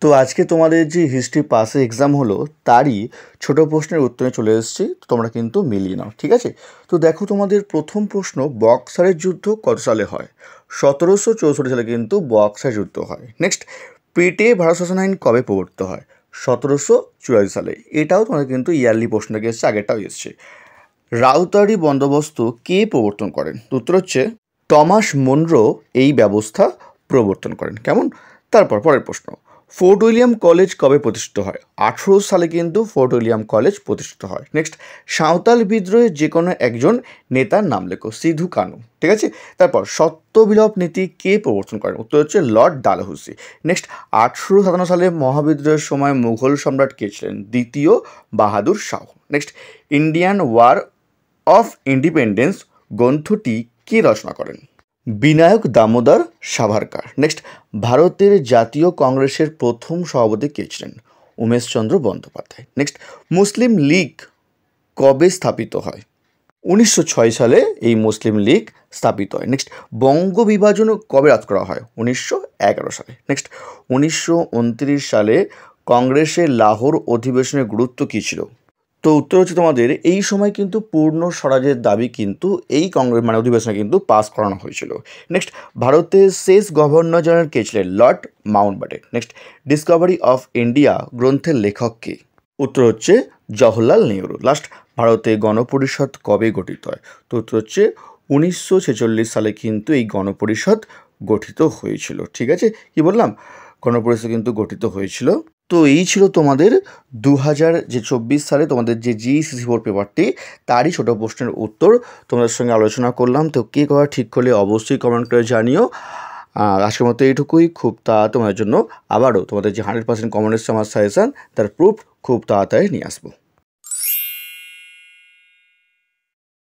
তো আজকে তোমাদের যে হিস্ট্রি পাসে এক্সাম হলো তারই ছোট প্রশ্নের উত্তরে চলে এসেছি, তোমরা কিন্তু মিলিয়ে নাও, ঠিক আছে? তো দেখো, তোমাদের প্রথম প্রশ্ন, বক্সারের যুদ্ধ কত সালে হয়? 1764 সালে কিন্তু বক্সার যুদ্ধ হয়। নেক্সট, পেটে ভারত শাসন আইন কবে প্রবর্তিত হয়? 1784 সালে। এটাও তোমাদের কিন্তু ইয়ারলি প্রশ্ন থেকে এসছে, আগেরটাও এসছে। রাউতারি বন্দোবস্ত কে প্রবর্তন করেন? উত্তর হচ্ছে টমাস মনরো এই ব্যবস্থা প্রবর্তন করেন। কেমন? তারপর পরের প্রশ্ন, ফোর্ট উইলিয়াম কলেজ কবে প্রতিষ্ঠিত হয়? 1800 সালে কিন্তু ফোর্ট উইলিয়াম কলেজ প্রতিষ্ঠিত হয়। নেক্সট, সাঁওতাল বিদ্রোহের যে কোনো একজন নেতার নাম লেখো। সিধু কানু, ঠিক আছে? তারপর সত্যবিলোপ নীতি কে প্রবর্তন করেন? উত্তর হচ্ছে লর্ড ডালহৌসি। নেক্সট, 1857 সালে মহাবিদ্রোহের সময় মুঘল সম্রাট কে ছিলেন? দ্বিতীয় Bahadur Shah. Next, Indian war of independence গ্রন্থটি কে রচনা করেন? বিনায়ক দামোদর সাভারকার। নেক্সট, ভারতের জাতীয় কংগ্রেসের প্রথম সভাপতি কে ছিলেন? উমেশচন্দ্র বন্দ্যোপাধ্যায়। নেক্সট, মুসলিম লীগ কবে স্থাপিত হয়? 1906 সালে এই মুসলিম লীগ স্থাপিত হয়। নেক্সট, বঙ্গ বিভাজন কবে রদ করা হয়? 1911 সালে। নেক্সট, 1929 সালে কংগ্রেসের লাহোর অধিবেশনের গুরুত্ব কী ছিল? তো উত্তর হচ্ছে তোমাদের, এই সময় কিন্তু পূর্ণ স্বরাজের দাবি কিন্তু এই কংগ্রেস অধিবেশনে কিন্তু পাস করানো হয়েছিল। নেক্সট, ভারতের শেষ গভর্নর জেনারেল কে ছিলেন? Lord Mountbatten. Next, Discovery of India গ্রন্থের লেখক কে? উত্তর হচ্ছে জওহরলাল নেহরু। লাস্ট, ভারতে গণপরিষদ কবে গঠিত হয়? তো উত্তর হচ্ছে 1946 সালে কিন্তু এই গণপরিষদ গঠিত হয়েছিল। ঠিক আছে, কি বললাম? গণপরিষদ কিন্তু গঠিত হয়েছিল। তো এই ছিল তোমাদের 2024 সালে তোমাদের যে জিইসিসি বোর্ড পেপারটি, তারই ছোটো প্রশ্নের উত্তর তোমাদের সঙ্গে আলোচনা করলাম। তো কে করা ঠিক করলে অবশ্যই কমেন্ট করে জানিও। আজকের মতো এইটুকুই। খুব তোমাদের জন্য আবারও তোমাদের যে 100% কমন এসছে আমার সাজেশান, তার প্রুফ খুব তাড়াতাড়ি নিয়ে আসবো।